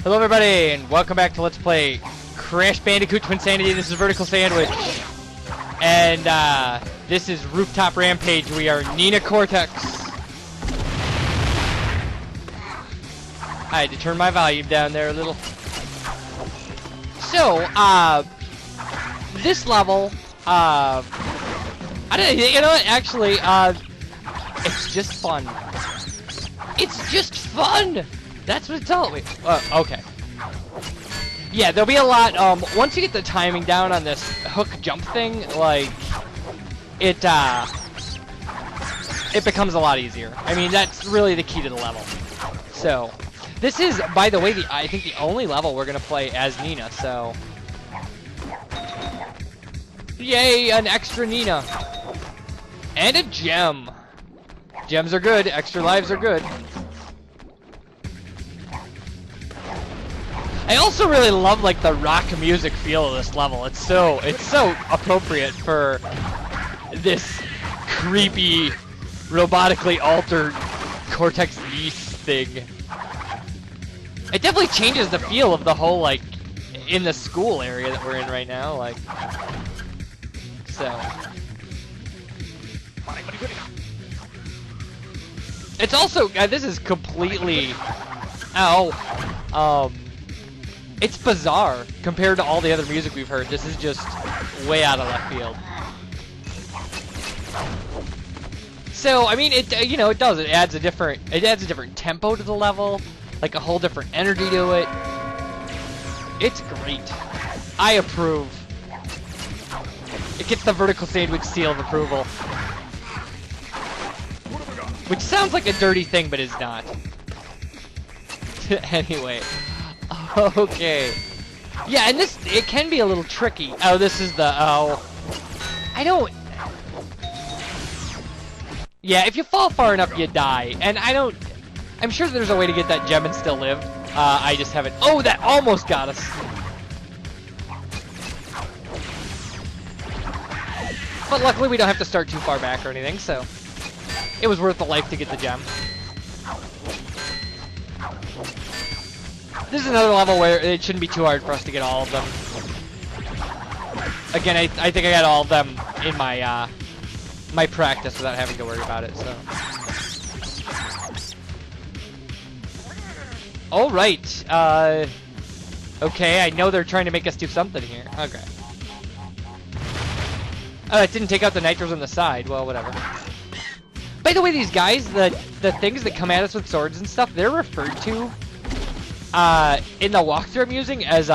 Hello everybody, and welcome back to Let's Play Crash Bandicoot Twinsanity. This is VerticalSandwich. And, this is Rooftop Rampage. We are Nina Cortex. I had to turn my volume down there a little. So, this level, I don't know, you know what, actually, it's just fun. It's just fun! That's what it's telling me. Okay. Yeah, there'll be a lot, once you get the timing down on this hook jump thing, like, it becomes a lot easier. I mean, that's really the key to the level. So, this is, by the way, I think the only level we're gonna play as Nina, so. Yay, an extra Nina. And a gem. Gems are good, extra lives are good. I also really love like the rock music feel of this level. It's so appropriate for this creepy, robotically altered Cortex beast thing. It definitely changes the feel of the whole like in the school area that we're in right now. Like, so it's also this is completely it's bizarre compared to all the other music we've heard. This is just way out of left field. So I mean, it you know, it adds a different tempo to the level, like a whole different energy to it. It's great. I approve. It gets the VerticalSandwich seal of approval, which sounds like a dirty thing, but is not. Anyway. Okay. Yeah, and it can be a little tricky. Oh, this is the, I don't... Yeah, if you fall far enough, you die. And I'm sure there's a way to get that gem and still live. I just haven't... Oh, that almost got us! But luckily we don't have to start too far back or anything, so... It was worth the life to get the gem. This is another level where it shouldn't be too hard for us to get all of them. Again, I think I got all of them in my my practice without having to worry about it. So. All right. Okay, I know they're trying to make us do something here. Okay. Oh, it didn't take out the nitros on the side. Well, whatever. By the way, these guys, the things that come at us with swords and stuff, they're referred to in the walkthrough I'm using as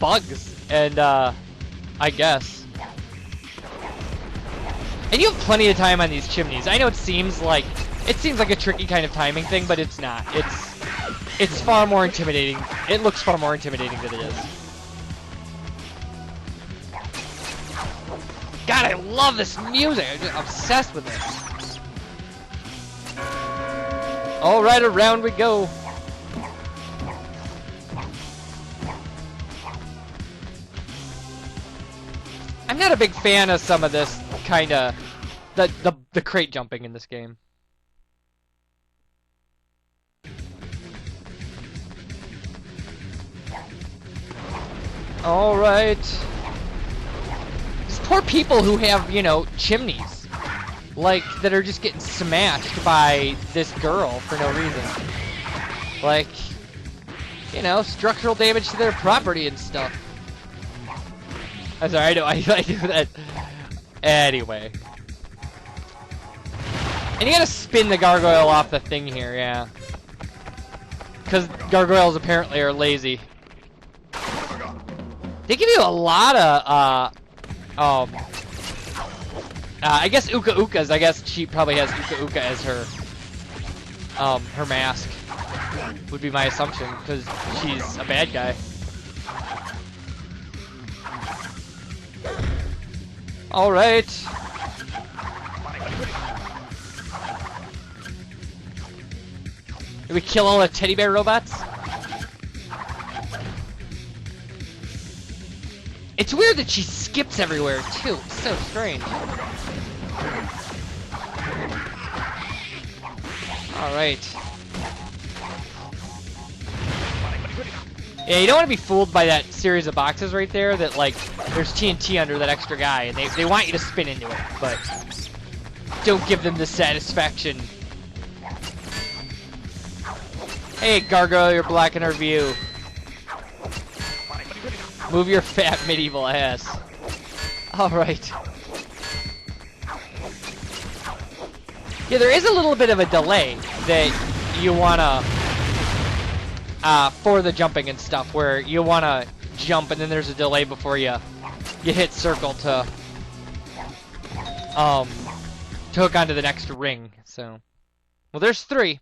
bugs, and I guess. And you have plenty of time on these chimneys. I know it seems like a tricky kind of timing thing, but it's not. It's far more intimidating. It looks far more intimidating than it is. God, I love this music. I'm just obsessed with this. All right, around we go. I'm not a big fan of some of this kind of the crate jumping in this game. All right. These poor people who have, you know, chimneys, like that are just getting smashed by this girl for no reason. Like, you know, structural damage to their property and stuff. I'm sorry, I do that. Anyway. And you gotta spin the gargoyle off the thing here, yeah. Because gargoyles apparently are lazy. They give you a lot of, I guess Uka Ukas. I guess she probably has Uka Uka as her mask. Would be my assumption, because she's a bad guy. All right. Did we kill all the teddy bear robots? It's weird that she skips everywhere too. It's so strange. All right. Yeah, you don't want to be fooled by that series of boxes right there that, like, there's TNT under that extra guy, and they want you to spin into it, but don't give them the satisfaction. Hey, Gargoyle, you're blocking our view. Move your fat medieval ass. Alright. Yeah, there is a little bit of a delay that you wanna... for the jumping and stuff, where you want to jump and then there's a delay before you hit circle to hook onto the next ring. So, well, there's 3.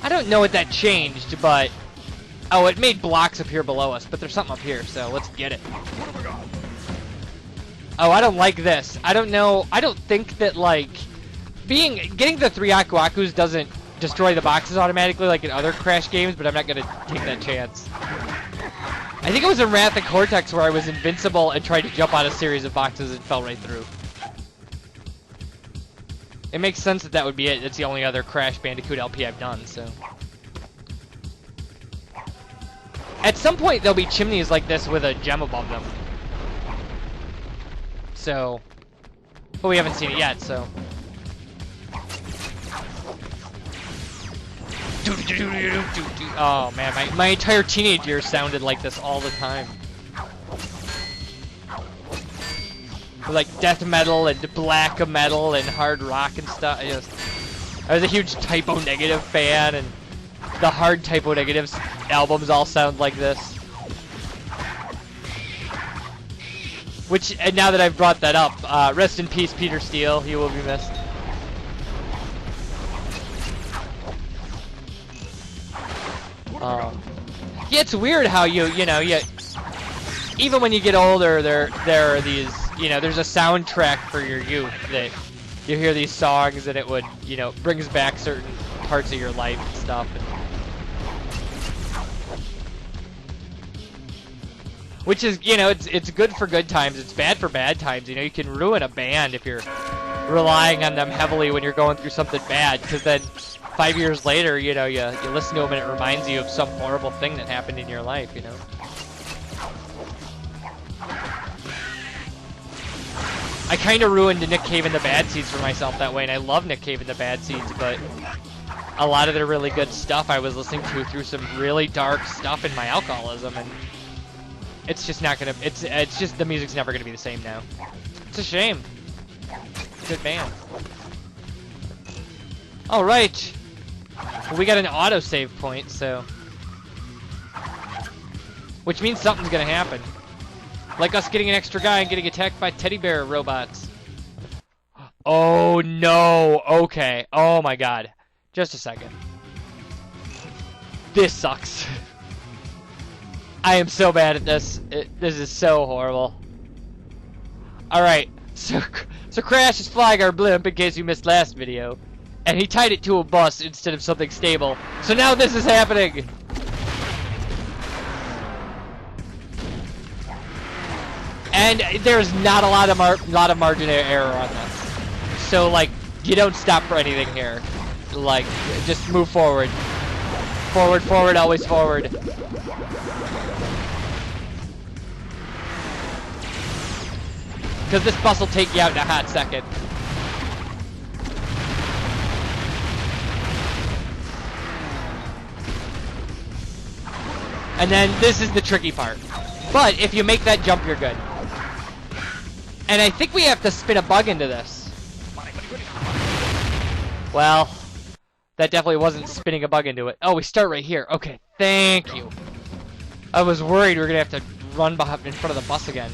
I don't know what that changed, but oh, it made blocks appear below us, but there's something up here, so let's get it. Oh, I don't like this. I don't know. I don't think that, like, getting the 3 Aku Akus doesn't destroy the boxes automatically like in other Crash games, but I'm not going to take that chance. I think it was in Wrath of Cortex where I was invincible and tried to jump on a series of boxes and fell right through. It makes sense that that would be it. It's the only other Crash Bandicoot LP I've done, so. At some point, there'll be chimneys like this with a gem above them. So, but we haven't seen it yet, so. Oh man, my entire teenage years sounded like this all the time. Like death metal and black metal and hard rock and stuff. I was a huge Typo Negative fan, and the hard Typo Negatives albums all sound like this. Which, and now that I've brought that up, rest in peace, Peter Steele. He will be missed. Yeah, it's weird how you know, even when you get older, there are these, there's a soundtrack for your youth that you hear these songs and it would, brings back certain parts of your life and stuff. Which is, it's good for good times, it's bad for bad times. You can ruin a band if you're relying on them heavily when you're going through something bad, because then 5 years later, you listen to them and it reminds you of some horrible thing that happened in your life, I kind of ruined Nick Cave and the Bad Seeds for myself that way, and I love Nick Cave and the Bad Seeds, but a lot of their really good stuff I was listening to through some really dark stuff in my alcoholism, and it's just not gonna, it's just, the music's never gonna be the same now. It's a shame. Good band. Alright. Well, we got an autosave point, so. Which means something's gonna happen. Like us getting an extra guy and getting attacked by teddy bear robots. Oh no, okay. Oh my god. Just a second. This sucks. I am so bad at this. This is so horrible. Alright, so Crash is flying our blimp in case you missed last video. And he tied it to a bus instead of something stable. So now this is happening! And there's not a lot of margin of error on this. So, like, you don't stop for anything here. Like, just move forward. Forward, forward, always forward. Because this bus will take you out in a hot second. And then this is the tricky part. But if you make that jump, you're good. And I think we have to spin a bug into this. Well, that definitely wasn't spinning a bug into it. Oh, we start right here. Okay, thank you. I was worried we were going to have to run behind in front of the bus again.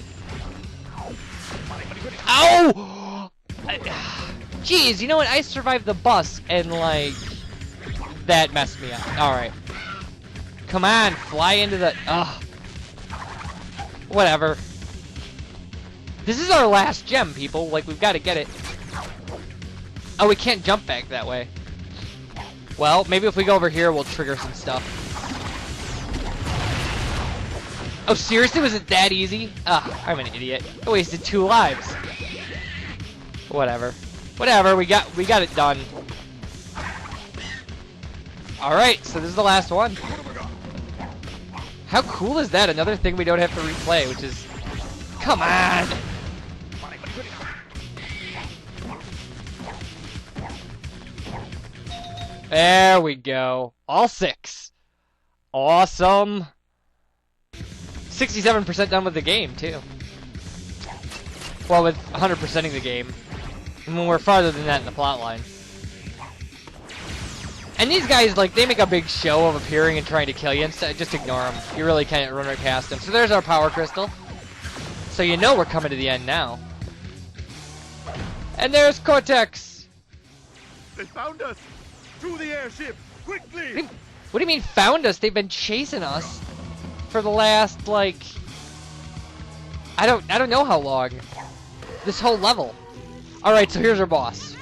Ow! Jeez, you know what? I survived the bus, and, like, that messed me up. Alright. Come on, fly into the... Ugh. Whatever. This is our last gem, people. Like, we've got to get it. Oh, we can't jump back that way. Well, maybe if we go over here, we'll trigger some stuff. Oh, seriously? Was it that easy? Ugh, I'm an idiot. I wasted 2 lives. Whatever. Whatever, we got it done. Alright, so this is the last one. How cool is that? Another thing we don't have to replay, which is... Come on! There we go. All 6. Awesome. 67% done with the game, too. Well, with 100%ing the game. And we're farther than that in the plotline. And these guys, like, they make a big show of appearing and trying to kill you. Instead, just ignore them. You really can't run right past them. So there's our power crystal. So you know we're coming to the end now. And there's Cortex. They found us. To the airship, quickly! What do you mean found us? They've been chasing us for the last, like, I don't know how long. This whole level. All right, so here's our boss.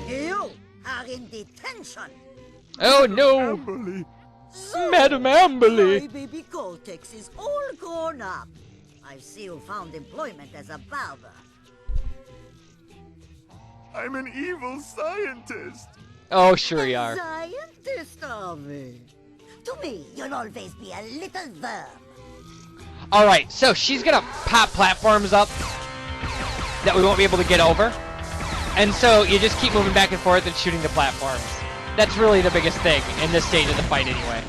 You are in detention. Oh no! Amberley. So, Madame Amberley. my baby Cortex is all grown up. I see you found employment as a barber. I'm an evil scientist. Oh, sure you are. Scientist of it. To me, you'll always be a little worm. All right, so she's gonna pop platforms up that we won't be able to get over, and so you just keep moving back and forth and shooting the platforms. That's really the biggest thing in this stage of the fight, anyway.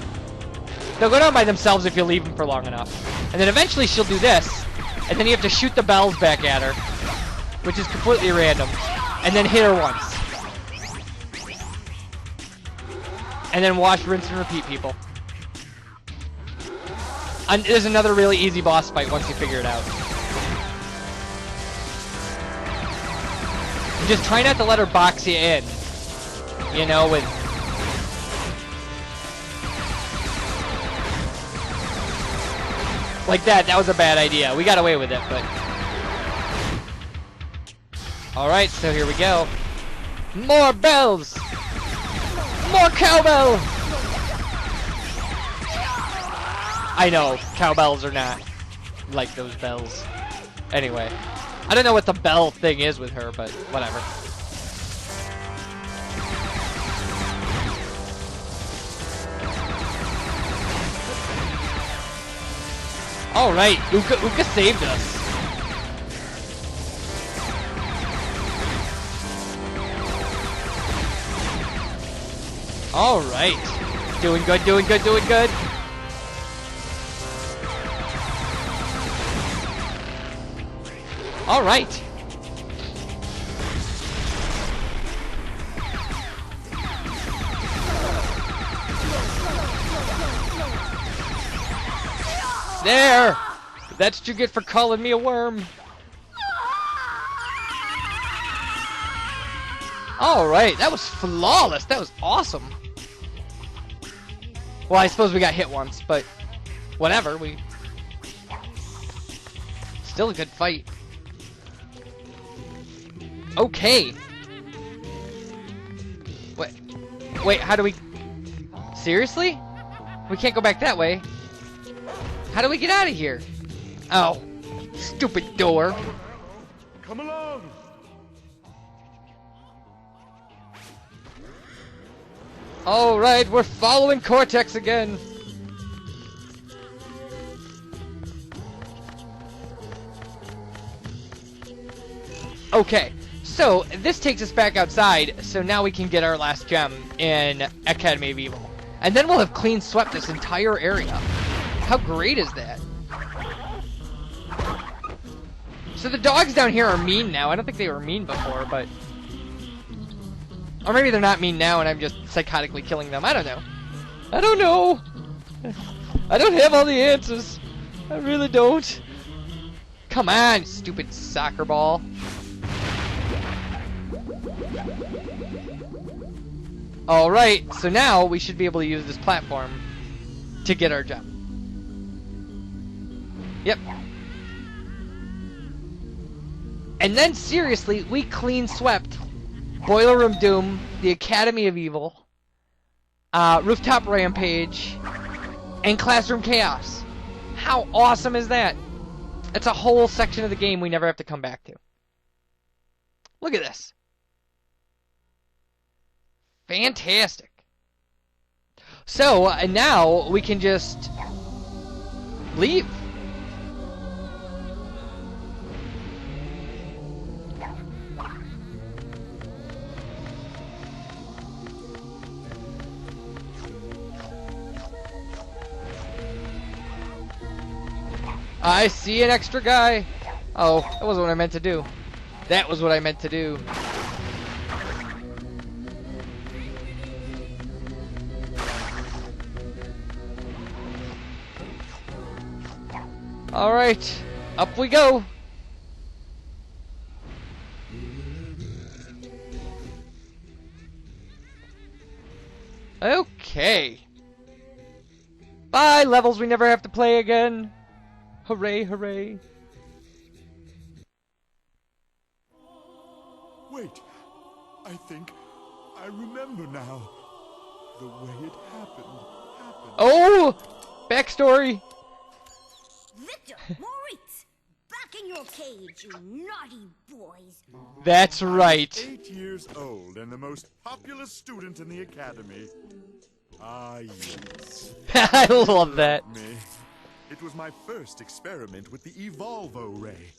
They'll go down by themselves if you leave them for long enough, and then eventually she'll do this, and then you have to shoot the bells back at her, which is completely random, and then hit her once. And then wash, rinse, and repeat, people. And there's another really easy boss fight once you figure it out. And just try not to let her box you in. You know, with... Like that was a bad idea. We got away with it, but... Alright, so here we go. More bells! More cowbell! I know, cowbells are not like those bells. Anyway, I don't know what the bell thing is with her, but whatever. Alright, Uka saved us. Alright. Doing good, doing good, doing good. Alright. There! That's what you get for calling me a worm. Alright, that was flawless. That was awesome. Well, I suppose we got hit once, but whatever. Still a good fight. Okay. Wait, how do we... Seriously? We can't go back that way. How do we get out of here? Oh, stupid door. Come along. Alright, we're following Cortex again. Okay, so this takes us back outside, so now we can get our last gem in Academy of Evil. And then we'll have clean swept this entire area. How great is that? So the dogs down here are mean now. I don't think they were mean before, but... Or maybe they're not mean now and I'm just psychotically killing them. I don't know. I don't know. I don't have all the answers. I really don't. Come on, stupid soccer ball. Alright, so now we should be able to use this platform to get our gem. Yep. And then, seriously, we clean swept Boiler Room Doom, the Academy of Evil, Rooftop Rampage, and Classroom Chaos. How awesome is that? It's a whole section of the game we never have to come back to. Look at this. Fantastic. So, and now we can just leave. I see an extra guy. Oh, that wasn't what I meant to do. That was what I meant to do. Alright, up we go. Okay. Bye, levels we never have to play again. Hooray, hooray. Wait, I think I remember now. The way it happened. Oh! Backstory! Victor, Moritz, back in your cage, you naughty boys. That's right. 8 years old and the most popular student in the academy. Ah, yes. I love that. Me. It was my first experiment with the Evolvo Ray.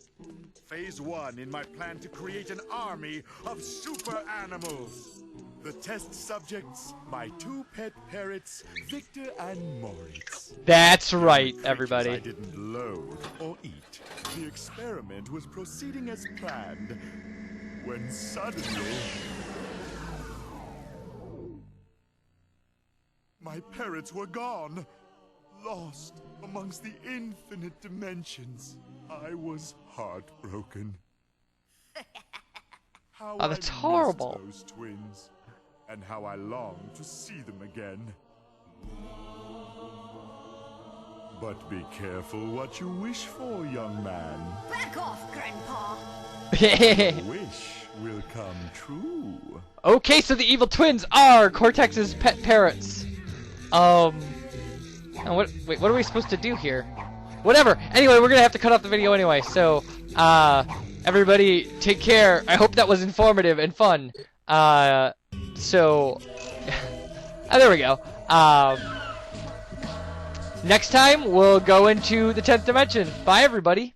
Phase 1 in my plan to create an army of super animals. The test subjects, my 2 pet parrots, Victor and Moritz. That's right, Creatures everybody. I didn't load or eat. The experiment was proceeding as planned, when suddenly my parrots were gone, lost amongst the infinite dimensions. I was heartbroken. How Oh, that's I missed horrible. those twins, and how I long to see them again. But be careful what you wish for, young man. Back off, Grandpa. Wish will come true. Okay, so the evil twins are Cortex's pet parrots. And wait, what are we supposed to do here? Whatever. Anyway, we're gonna have to cut off the video anyway. So, everybody, take care. I hope that was informative and fun. There we go. Next time we'll go into the 10th dimension. Bye, everybody.